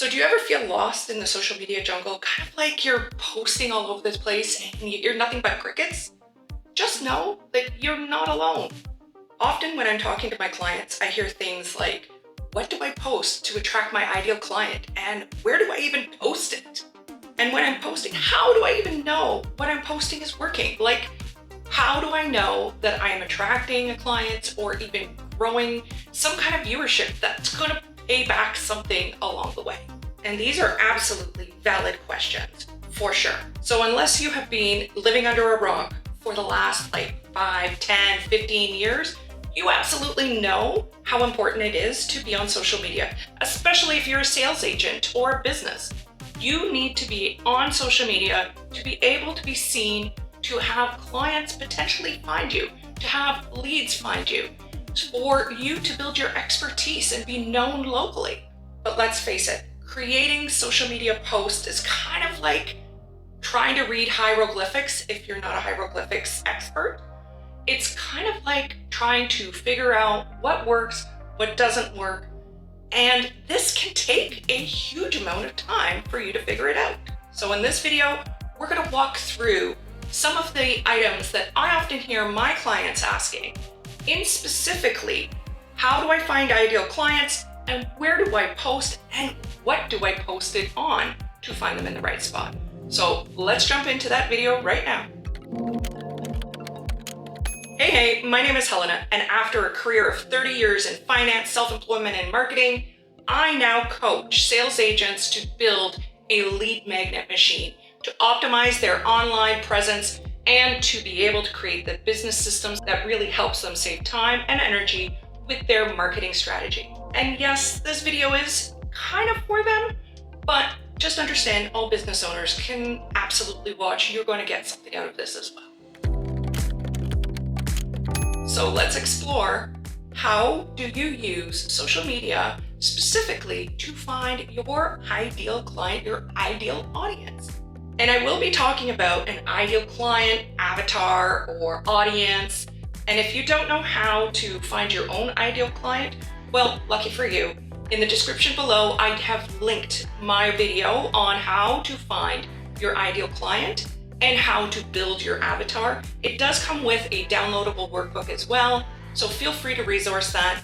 So do you ever feel lost in the social media jungle, kind of like you're posting all over this place and you're nothing but crickets? Just know that you're not alone. Often when I'm talking to my clients, I hear things like, what do I post to attract my ideal client? And where do I even post it? And when I'm posting, how do I even know what I'm posting is working? Like, how do I know that I am attracting a client or even growing some kind of viewership that's going to pay back something along the way? And these are absolutely valid questions, for sure. So unless you have been living under a rock for the last 5, 10, 15 years, you absolutely know how important it is to be on social media, especially if you're a sales agent or a business. You need to be on social media to be able to be seen, to have clients potentially find you, to have leads find you, for you to build your expertise and be known locally. But let's face it, creating social media posts is kind of like trying to read hieroglyphics if you're not a hieroglyphics expert. It's kind of like trying to figure out what works, what doesn't work, and this can take a huge amount of time for you to figure it out. So in this video, we're going to walk through some of the items that I often hear my clients asking. In specifically, how do I find ideal clients, and where do I post, and what do I post it on to find them in the right spot? So let's jump into that video right now. Hey, my name is Helena, and after a career of 30 years in finance, self-employment, and marketing, I now coach sales agents to build a lead magnet machine, to optimize their online presence, and to be able to create the business systems that really helps them save time and energy with their marketing strategy. And yes, this video is kind of for them, but just understand all business owners can absolutely watch. You're going to get something out of this as well. So let's explore, how do you use social media specifically to find your ideal client, your ideal audience? And I will be talking about an ideal client, avatar, or audience. And if you don't know how to find your own ideal client, well, lucky for you, in the description below, I have linked my video on how to find your ideal client and how to build your avatar. It does come with a downloadable workbook as well, so feel free to resource that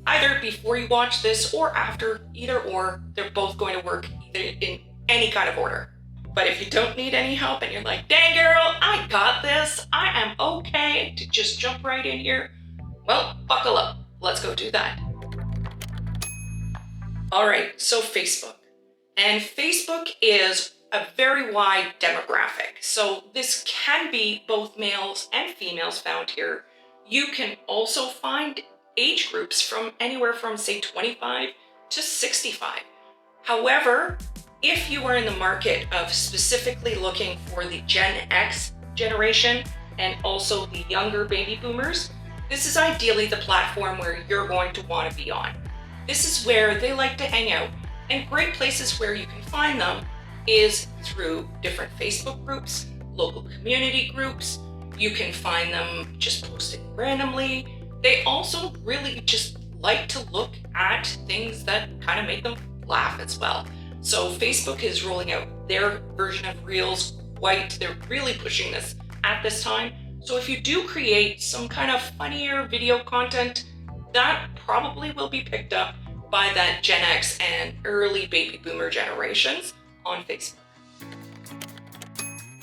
either before you watch this or after, either or. They're both going to work either in any kind of order. But if you don't need any help and you're like, dang girl, I got this, I am okay to just jump right in here, well, buckle up, let's go do that. All right, so Facebook. And Facebook is a very wide demographic. So this can be both males and females found here. You can also find age groups from anywhere from say 25 to 65. However, if you are in the market of specifically looking for the Gen X generation and also the younger baby boomers, this is ideally the platform where you're going to want to be on. This is where they like to hang out, and great places where you can find them is through different Facebook groups, local community groups. You can find them just posting randomly. They also really just like to look at things that kind of make them laugh as well. So Facebook is rolling out their version of Reels they're really pushing this at this time. So if you do create some kind of funnier video content, that probably will be picked up by that Gen X and early baby boomer generations on Facebook.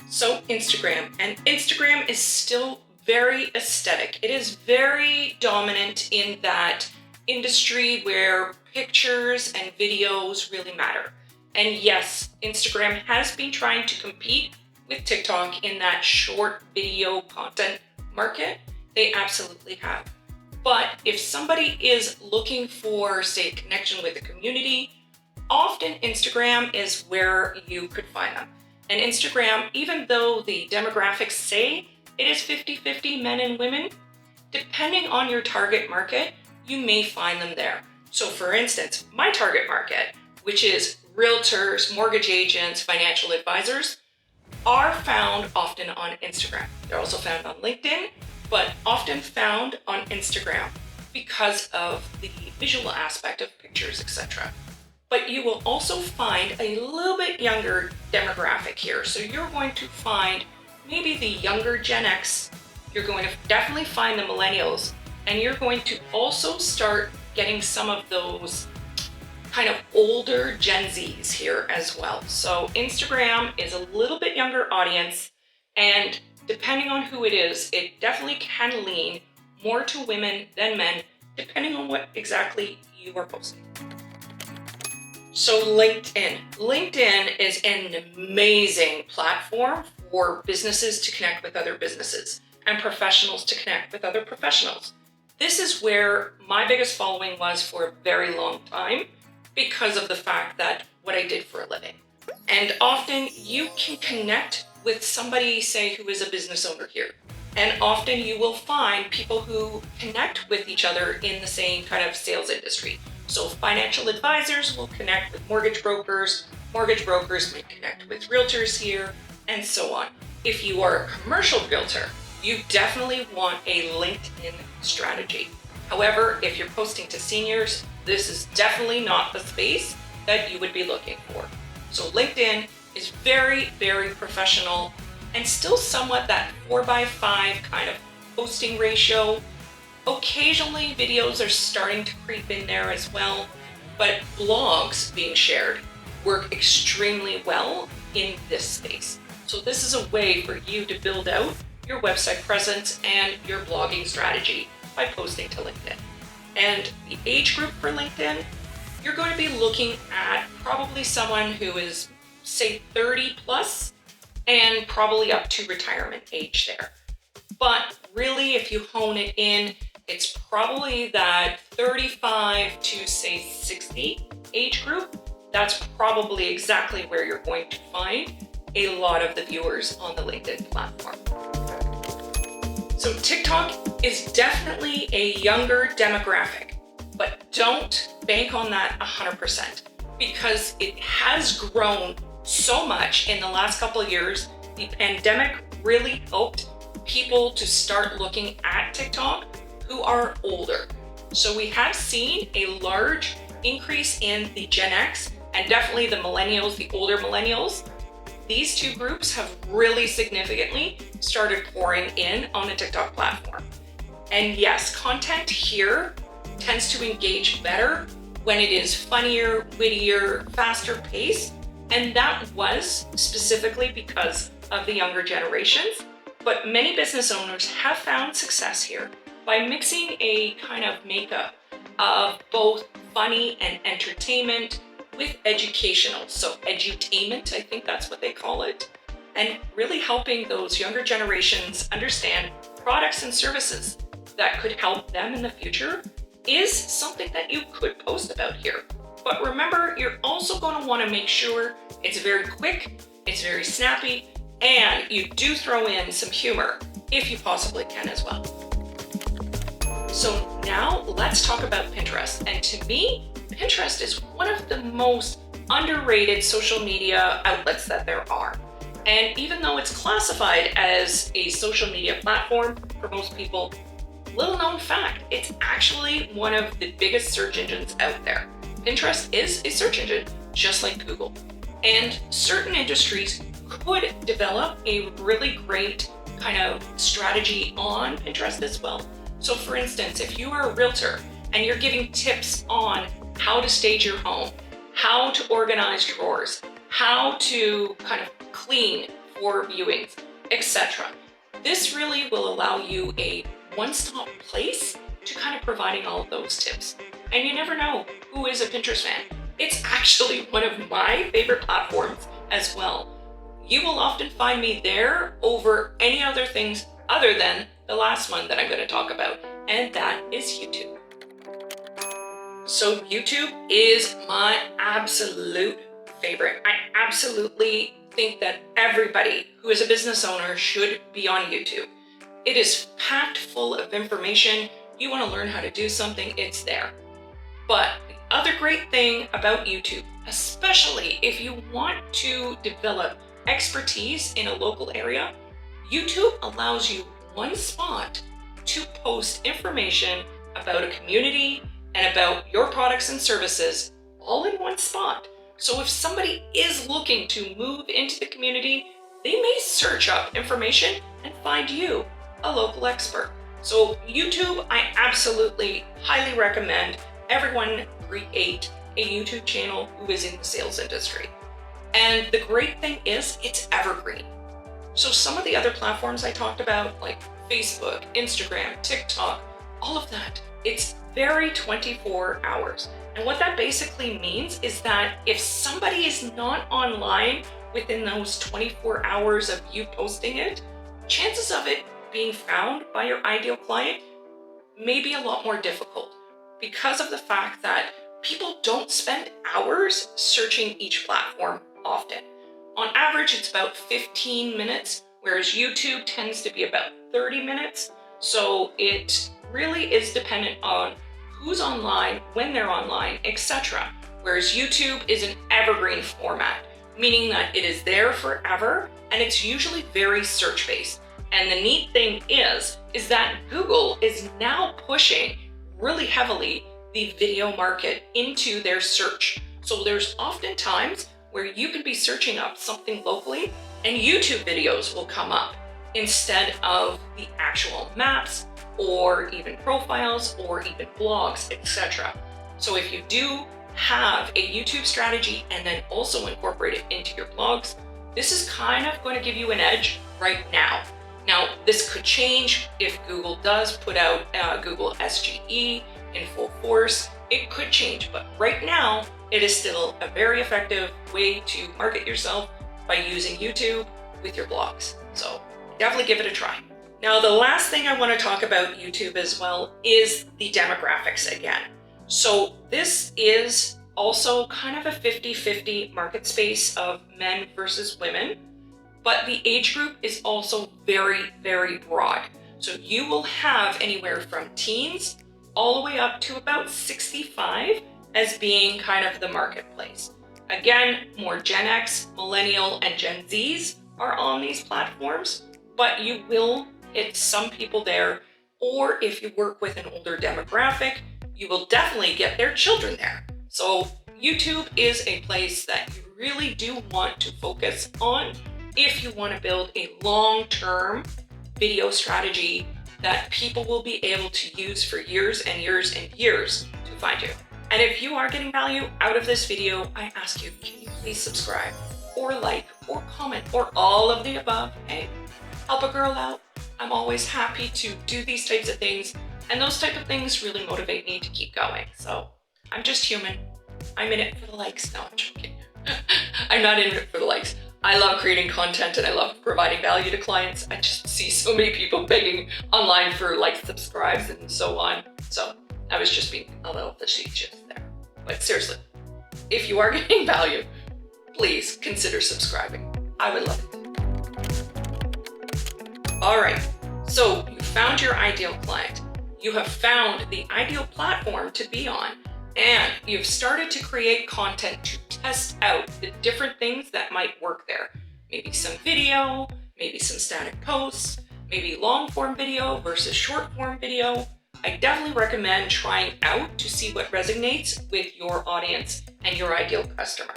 So Instagram, and Instagram is still very aesthetic. It is very dominant in that industry where pictures and videos really matter. And yes, Instagram has been trying to compete with TikTok in that short video content market. They absolutely have. But if somebody is looking for, say, connection with the community, often Instagram is where you could find them. And Instagram, even though the demographics say it is 50-50 men and women, depending on your target market, you may find them there. So for instance, my target market, which is realtors, mortgage agents, financial advisors, are found often on Instagram. They're also found on LinkedIn, but often found on Instagram because of the visual aspect of pictures, etc. But you will also find a little bit younger demographic here. So you're going to find maybe the younger Gen X, you're going to definitely find the millennials, and you're going to also start getting some of those kind of older Gen Zs here as well. So Instagram is a little bit younger audience, and depending on who it is, it definitely can lean more to women than men, depending on what exactly you are posting. So LinkedIn. LinkedIn is an amazing platform for businesses to connect with other businesses and professionals to connect with other professionals. This is where my biggest following was for a very long time because of the fact that what I did for a living. And often you can connect with somebody, say, who is a business owner here. And often you will find people who connect with each other in the same kind of sales industry. So financial advisors will connect with mortgage brokers may connect with realtors here, and so on. If you are a commercial realtor, you definitely want a LinkedIn strategy. However, if you're posting to seniors, this is definitely not the space that you would be looking for. So LinkedIn is very, very professional and still somewhat that 4:5 kind of posting ratio. Occasionally videos are starting to creep in there as well, but blogs being shared work extremely well in this space. So this is a way for you to build out your website presence and your blogging strategy by posting to LinkedIn. And the age group for LinkedIn, you're going to be looking at probably someone who is, say, 30 plus and probably up to retirement age there. But really, if you hone it in, it's probably that 35 to say 60 age group. That's probably exactly where you're going to find a lot of the viewers on the LinkedIn platform. So TikTok is definitely a younger demographic, but don't bank on that 100% because it has grown so much in the last couple of years. The pandemic really helped people to start looking at TikTok who are older. So we have seen a large increase in the Gen X and definitely the millennials, the older millennials. These two groups have really significantly started pouring in on the TikTok platform. And yes, content here tends to engage better when it is funnier, wittier, faster paced. And that was specifically because of the younger generations. But many business owners have found success here by mixing a kind of makeup of both funny and entertainment with educational. So edutainment, I think that's what they call it. And really helping those younger generations understand products and services that could help them in the future is something that you could post about here. But remember, you're also going to want to make sure it's very quick, it's very snappy, and you do throw in some humor if you possibly can as well. So now let's talk about Pinterest. And to me, Pinterest is one of the most underrated social media outlets that there are. And even though it's classified as a social media platform for most people, little known fact, it's actually one of the biggest search engines out there. Pinterest is a search engine, just like Google. And certain industries could develop a really great kind of strategy on Pinterest as well. So for instance, if you are a realtor and you're giving tips on how to stage your home, how to organize drawers, how to kind of clean for viewings, etc. This really will allow you a one-stop place to kind of providing all of those tips. And you never know who is a Pinterest fan. It's actually one of my favorite platforms as well. You will often find me there over any other things other than the last one that I'm going to talk about, and that is YouTube. So YouTube is my absolute favorite. I absolutely think that everybody who is a business owner should be on YouTube. It is packed full of information. You want to learn how to do something, it's there. But the other great thing about YouTube, especially if you want to develop expertise in a local area, YouTube allows you one spot to post information about a community and about your products and services all in one spot. So if somebody is looking to move into the community, they may search up information and find you, a local expert. So YouTube, I absolutely highly recommend everyone create a YouTube channel who is in the sales industry. And the great thing is it's evergreen. So some of the other platforms I talked about, like Facebook, Instagram, TikTok, all of that, it's very 24 hours. And what that basically means is that if somebody is not online within those 24 hours of you posting it, chances of it being found by your ideal client may be a lot more difficult because of the fact that people don't spend hours searching each platform often. On average, it's about 15 minutes, whereas YouTube tends to be about 30 minutes. So it really is dependent on who's online, when they're online, etc. Whereas YouTube is an evergreen format, meaning that it is there forever and it's usually very search-based. And the neat thing is that Google is now pushing really heavily the video market into their search. So there's often times where you can be searching up something locally and YouTube videos will come up instead of the actual maps or even profiles or even blogs, etc. So if you do have a YouTube strategy and then also incorporate it into your blogs, this is kind of going to give you an edge right now. Now, this could change if Google does put out Google SGE in full force. It could change, but right now, it is still a very effective way to market yourself by using YouTube with your blogs. So definitely give it a try. Now, the last thing I want to talk about YouTube as well is the demographics again. So this is also kind of a 50-50 market space of men versus women. But the age group is also very, very broad. So you will have anywhere from teens all the way up to about 65 as being kind of the marketplace. Again, more Gen X, Millennial, and Gen Zs are on these platforms, but you will hit some people there, or if you work with an older demographic, you will definitely get their children there. So YouTube is a place that you really do want to focus on if you want to build a long-term video strategy that people will be able to use for years and years and years to find you. And if you are getting value out of this video, I ask you, can you please subscribe or like or comment or all of the above? Hey, help a girl out. I'm always happy to do these types of things, and those type of things really motivate me to keep going. So I'm just human. I'm in it for the likes. No, I'm joking. I'm not in it for the likes. I love creating content and I love providing value to clients. I just see so many people begging online for like subscribes and so on. So I was just being a little facetious there. But seriously, if you are getting value, please consider subscribing. I would love it. All right, so you found your ideal client. You have found the ideal platform to be on, and you've started to create content to test out the different things that might work there. Maybe some video, maybe some static posts, maybe long form video versus short form video. I definitely recommend trying out to see what resonates with your audience and your ideal customer.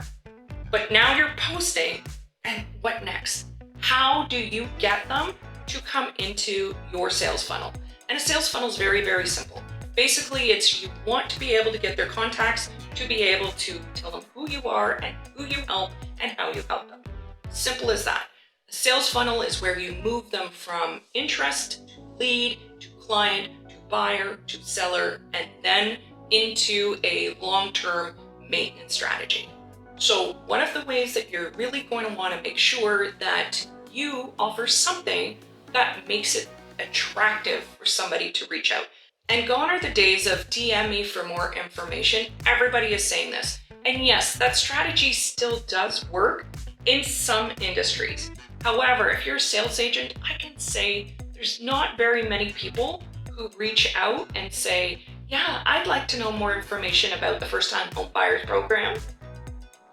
But now you're posting, and what next? How do you get them to come into your sales funnel? And a sales funnel is very, very simple. Basically, it's you want to be able to get their contacts to be able to tell them who you are and who you help and how you help them. Simple as that. A sales funnel is where you move them from interest to lead to client to buyer to seller and then into a long-term maintenance strategy. So one of the ways that you're really going to want to make sure that you offer something that makes it attractive for somebody to reach out. And gone are the days of DM me for more information. Everybody is saying this. And yes, that strategy still does work in some industries. However, if you're a sales agent, I can say there's not very many people who reach out and say, yeah, I'd like to know more information about the first-time home buyers program.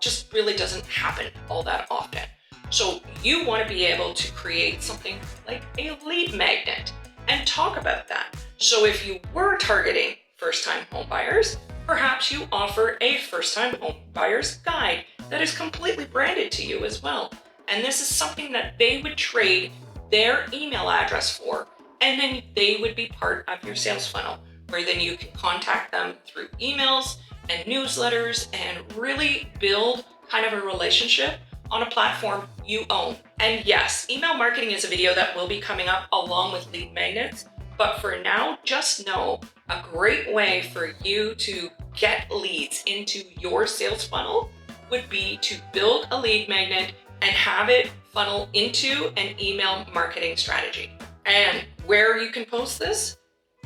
Just really doesn't happen all that often. So you want to be able to create something like a lead magnet and talk about that. So if you were targeting first-time home buyers, Perhaps you offer a first-time home buyer's guide that is completely branded to you as well. And this is something that they would trade their email address for, and then they would be part of your sales funnel, where then you can contact them through emails and newsletters and really build kind of a relationship on a platform you own. And yes, email marketing is a video that will be coming up along with lead magnets. But for now, just know a great way for you to get leads into your sales funnel would be to build a lead magnet and have it funnel into an email marketing strategy. And where you can post this?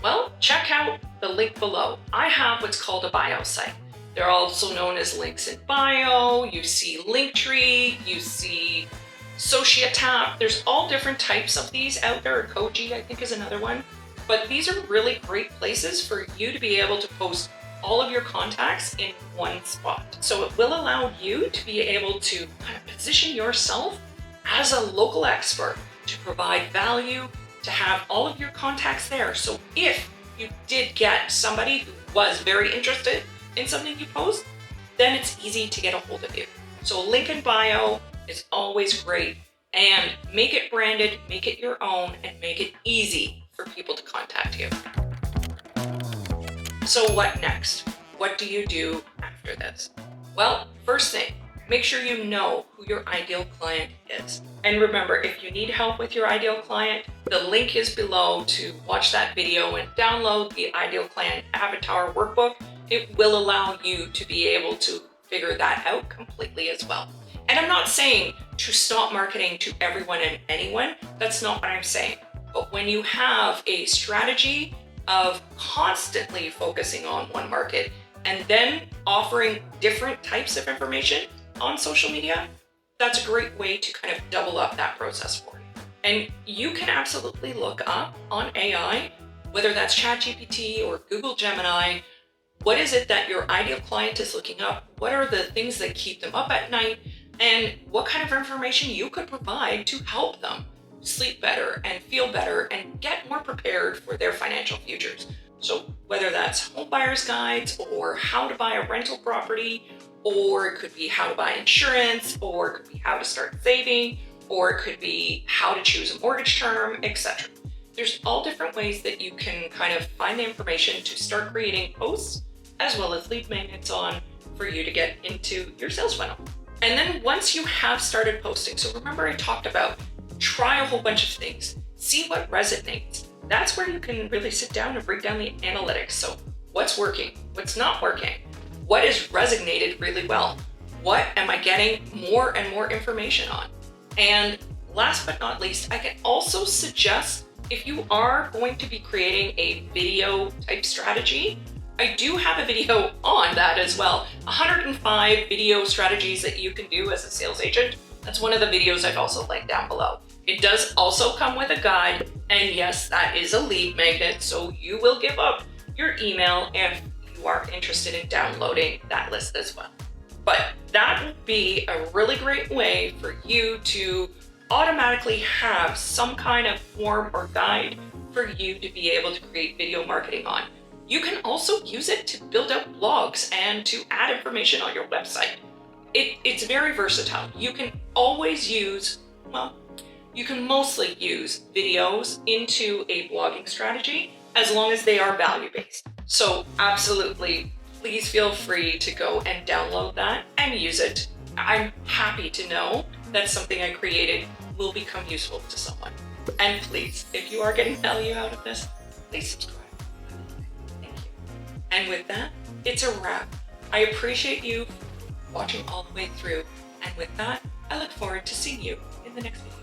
Well, check out the link below. I have what's called a bio site. They're also known as links in bio. You see Linktree, you see Societap. There's all different types of these out there. Koji, I think, is another one. But these are really great places for you to be able to post all of your contacts in one spot. So it will allow you to be able to kind of position yourself as a local expert to provide value, to have all of your contacts there. So if you did get somebody who was very interested in something you post, then it's easy to get a hold of you. So link in bio is always great, and make it branded, make it your own, and make it easy for people to contact you. So what next? What do you do after this? Well, first thing, make sure you know who your ideal client is. And remember, if you need help with your ideal client, the link is below to watch that video and download the Ideal Client Avatar workbook. It will allow you to be able to figure that out completely as well. And I'm not saying to stop marketing to everyone and anyone. That's not what I'm saying. But when you have a strategy of constantly focusing on one market and then offering different types of information on social media, that's a great way to kind of double up that process for you. And you can absolutely look up on AI, whether that's ChatGPT or Google Gemini, what is it that your ideal client is looking up? What are the things that keep them up at night? And what kind of information you could provide to help them sleep better and feel better and get more prepared for their financial futures. So whether that's home buyer's guides or how to buy a rental property, or it could be how to buy insurance, or it could be how to start saving, or it could be how to choose a mortgage term, etc. There's all different ways that you can kind of find the information to start creating posts as well as lead magnets on for you to get into your sales funnel. And then once you have started posting, so remember I talked about try a whole bunch of things, see what resonates. That's where you can really sit down and break down the analytics. So what's working, what's not working, what is resonated really well, what am I getting more and more information on? And last but not least, I can also suggest if you are going to be creating a video type strategy, I do have a video on that as well. 105 video strategies that you can do as a sales agent. That's one of the videos I've also linked down below. It does also come with a guide, and yes, that is a lead magnet, so you will give up your email if you are interested in downloading that list as well. But that would be a really great way for you to automatically have some kind of form or guide for you to be able to create video marketing on. You can also use it to build out blogs and to add information on your website. It's very versatile. You can always use, well, you can mostly use videos into a blogging strategy as long as they are value-based. So absolutely, please feel free to go and download that and use it. I'm happy to know that something I created will become useful to someone. And please, if you are getting value out of this, please subscribe. Thank you. And with that, it's a wrap. I appreciate you watching all the way through. And with that, I look forward to seeing you in the next video.